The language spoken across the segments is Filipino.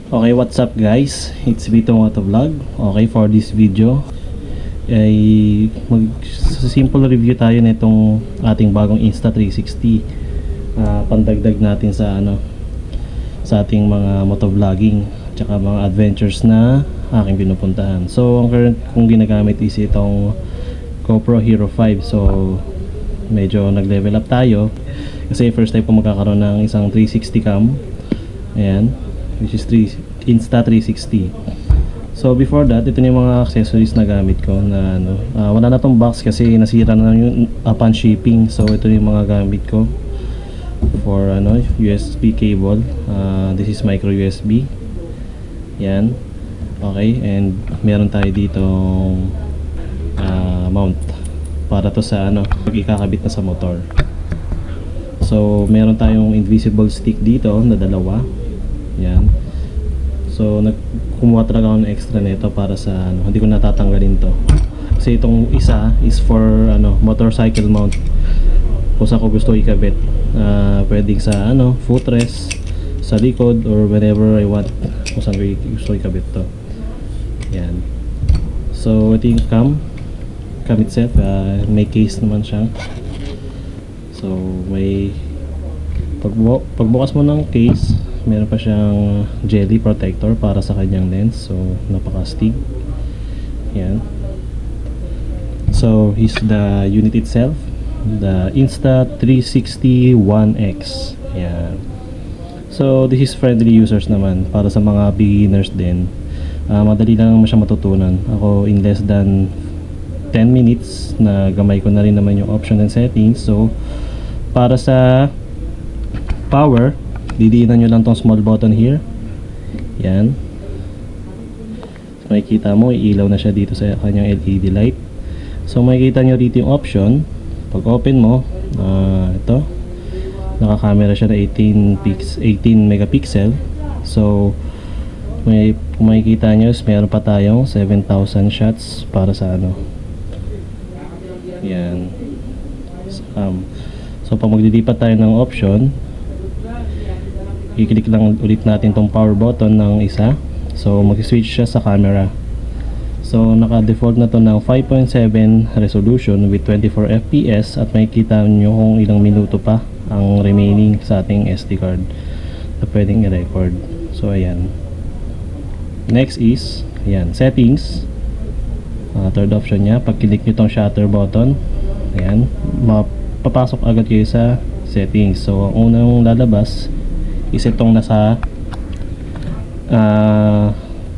Okay, what's up guys? It's Vito Motovlog. Okay, for this video ay simple review tayo nitong ating bagong Insta360. Pandagdag natin sa sa ating mga motovlogging at saka mga adventures na aking pinupuntahan. So, ang current kong ginagamit is itong GoPro Hero 5. So, medyo nag-level up tayo kasi first time po magkakaroon ng isang 360 cam. Ayan, which is Insta360. So before that, ito na yung mga accessories na gamit ko na wala na tong box kasi nasira na yung upon shipping. So ito yung mga gamit ko for USB cable. This is micro USB. Yan. Okay, and meron tayo dito mount para to sa pag ikakabit na sa motor. So meron tayong invisible stick dito na dalawa. Yan. So kumuha talaga ako ng extra nito para sa hindi ko natatanggalin to. Kasi itong isa is for motorcycle mount. Kung saan ko gusto ikabit. Pwedeng sa footrest, sa likod, or wherever I want. Kung saan ko gusto ikabit to. Yan. So ito yung cam itself. May case naman siya. So may pagbukas mo ng case, meron pa siyang jelly protector para sa kanyang lens. So napaka-astig. Yan. So here's the unit itself, the Insta360 1X. Yan. So this is friendly users naman, para sa mga beginners din. Madali lang naman siya matutunan. Ako in less than 10 minutes na gamay ko na rin naman yung option and settings. So para sa power, didiinan nyo lang tong small button here. Yan. So, makikita mo, ilaw na siya dito sa kanyang LED light. So makikita nyo dito yung option. Pag open mo, ito, naka-camera siya na 18 megapixel. So kung makikita nyo, meron pa tayong 7,000 shots para sa yan. So pag maglilipat tayo ng option, i-click lang ulit natin tong power button ng isa. So mag-switch siya sa camera. So naka-default na to ng 5.7 resolution with 24 fps at makikita nyo kung ilang minuto pa ang remaining sa ating SD card na pwedeng i-record. So ayan. Next is ayan, settings. Third option nya, pag-click nyo tong shutter button, ayan, papasok agad kayo sa settings. So ang unang lalabas is itong nasa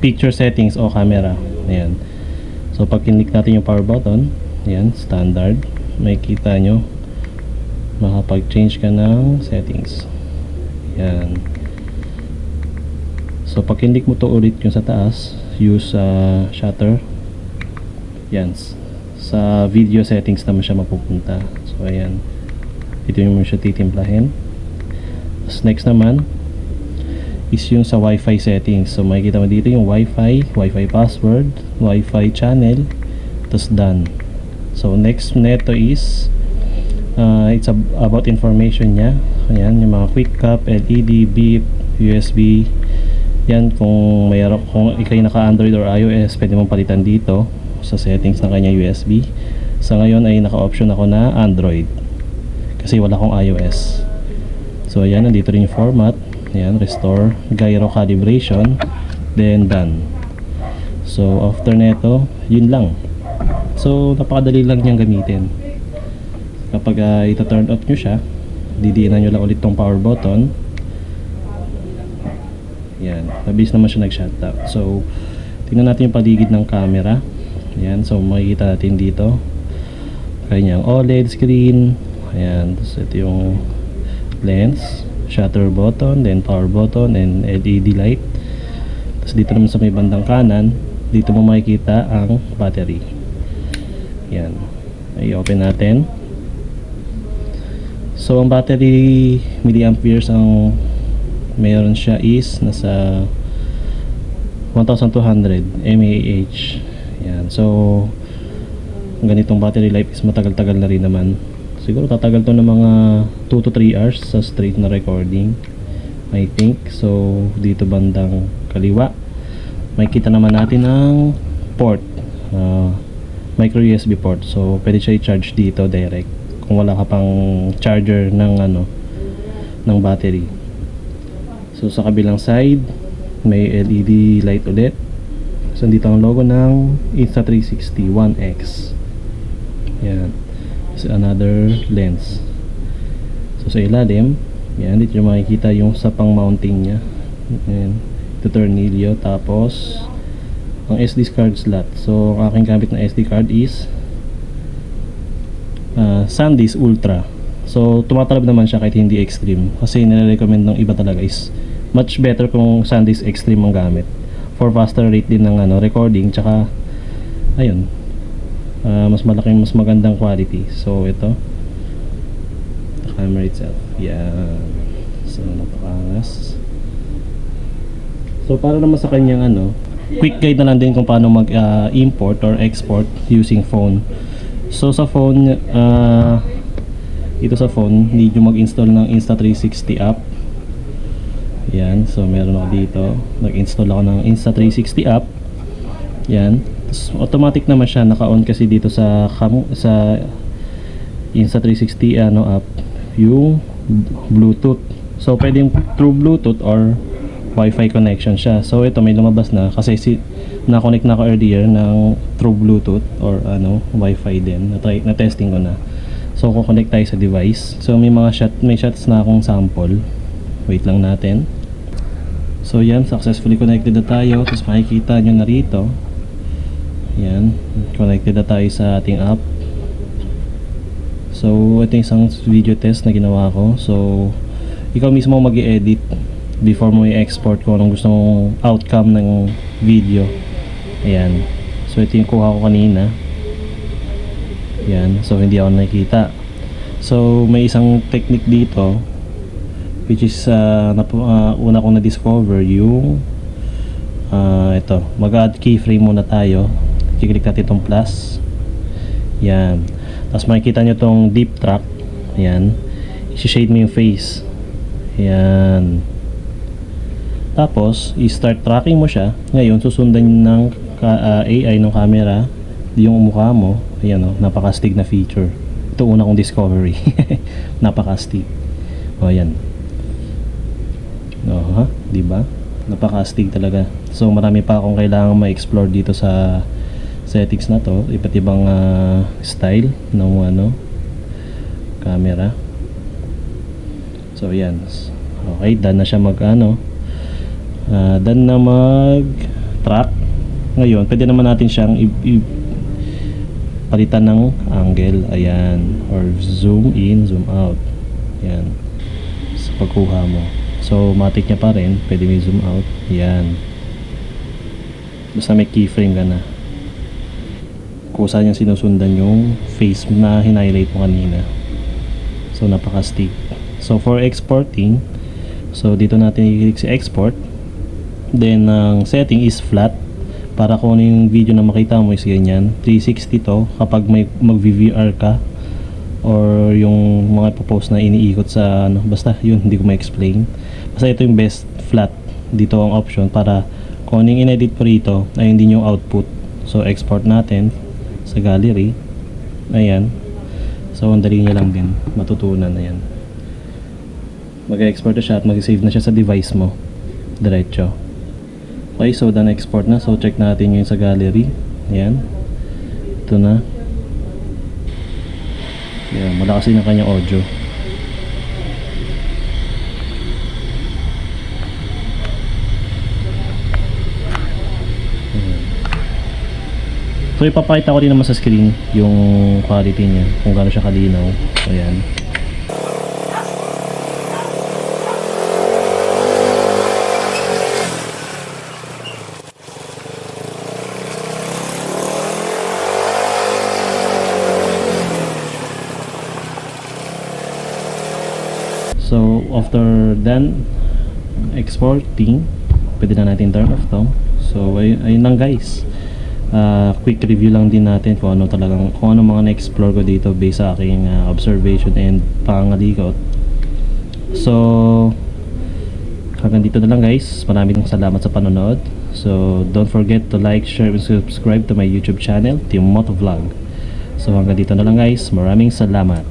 picture settings o camera. Ayan. So pag click natin yung power button, ayan, standard, makikita nyo makapag-change ka ng settings. Ayan. So pag click mo to ulit yung sa taas, use shutter, yan, sa video settings naman siya mapupunta. So ayan, ito yung siya titimplahin. Next naman is yung sa Wi-Fi settings. So makikita mo dito yung Wi-Fi password, Wi-Fi channel, tapos done. So next neto is it's about information nya. Ayan, yung mga quick cap, LED, beep, USB. Yan, kung ikay naka Android or iOS, pwede mong palitan dito sa settings ng kanya USB. Sa ngayon ay naka-option ako na Android kasi wala akong iOS. So ayan, nandito rin yung format. Ayan, restore, gyro calibration, then done. So after neto, yun lang. So napakadali lang niyang gamitin. Kapag ito-turn off nyo siya, didiinan nyo lang ulit tong power button. Ayan, mabilis naman siya nag-shutdown. So tingnan natin yung paligid ng camera. Ayan, so makikita natin dito kanyang OLED screen. Ayan, so ito yung lens, shutter button, then power button, and LED light. Tapos dito naman sa may bandang kanan, dito mo makikita ang battery. Yan, i-open natin. So ang battery milliamperes ang meron siya is nasa 1200 mAh. Yan, so ganitong battery life is matagal-tagal na rin naman. Siguro tatagal to ng mga 2 to 3 hours sa straight na recording, I think. So dito bandang kaliwa. Makikita naman natin ang port, micro USB port. So pwede siya i-charge dito direct kung wala ka pang charger ng battery. So sa kabilang side may LED light ulit. So dito ang logo ng Insta360 One X. Yan. So another lens. So sa ilalim, yan, dito nyo makikita yung sa pang mounting nya. Yan. Ito tornilyo. Tapos ang SD card slot. So ang aking gamit na SD card is SanDisk Ultra. So tumatalab naman siya kahit hindi extreme, kasi nire-recommend ng iba talaga is much better kung SanDisk Extreme ang gamit for faster rate din ng recording, tsaka ayun, mas magandang quality. So ito, the camera itself, yan. So napakangas. So para naman sa kanyang quick guide na lang din kung paano mag-import or export using phone. So sa phone, ito sa phone, need nyo mag-install ng Insta360 app. Yan, so meron ako dito. Nag-install ako ng Insta360 app. Yan. So, automatic naman siya, naka-on kasi dito sa Insta360 app yung Bluetooth. So pwedeng through Bluetooth or Wi-Fi connection siya. So ito may lumabas na kasi na-connect na ako earlier ng through Bluetooth or Wi-Fi din. Na testing ko na. So ko-connect tayo sa device. So may shots na akong sample. Wait lang natin. So yan, successfully connected na tayo. Tapos makikita nyo na rito. Yan, connected na tayo sa ating app. So ito yung isang video test na ginawa ko. So ikaw mismo mag-i-edit before mo i-export kung anong gusto mong outcome ng video. Ayan. So ito yung kuha ko kanina. Ayan. So hindi ako nakikita. So may isang technique dito, which is una kong na-discover yung ito. Mag-add keyframe muna tayo. I-click natin itong plus. Ayan. Tapos makikita nyo itong deep track. Ayan. I-shade mo yung face. Ayan. Tapos, i-start tracking mo siya. Ngayon, susundan ng AI ng camera yung mukha mo. Ayan, napakastig na feature. Ito una kong discovery. Napakastig. O, ayan. Diba? Napakastig talaga. So, marami pa akong kailangan ma-explore dito sa settings na to. Iba't ibang style ng camera. So, ayan. Okay, done na siya done na mag-track. Ngayon, pwede naman natin siyang palitan ng angle. Ayan. Or zoom in, zoom out. Ayan. Sa pagkuha mo. So, matik niya pa rin. Pwede may zoom out. Ayan. Basta may keyframe ka na. Kung saan yung sinusundan yung face na hinighlight mo kanina. So, napakastig. So, for exporting, so dito natin i-click sa export. Then ang setting is flat, para kung ano yung video na makita mo is ganyan. 360 to kapag may mag-VVR ka or yung mga ipopost na iniikot sa basta yun, hindi ko ma-explain. Basta ito yung best flat. Dito ang option para kung ano yung in-edit po rito ay hindi yung output. So export natin sa gallery. Ayan. So ang dali niya lang din matutunan. Ayan. Mag-export na siya at mag-save na siya sa device mo diretso. Okay, so done export na. So check natin yung sa gallery. Ayan. Ito na. Ayan, malakas yung kanyang audio. Ayan. So ipapakita ko din naman sa screen yung quality niya, kung gaano siya kalinaw. Ayan. So after done exporting, pwede na natin turn off to. So ayun lang guys. Quick review lang din natin kung ano mga na-explore ko dito based sa aking observation and pangalikot. So Hanggang dito na lang guys. Maraming salamat sa panonood. So don't forget to like, share, and subscribe to my YouTube channel, Team Moto Vlog. So hanggang dito na lang guys. Maraming salamat.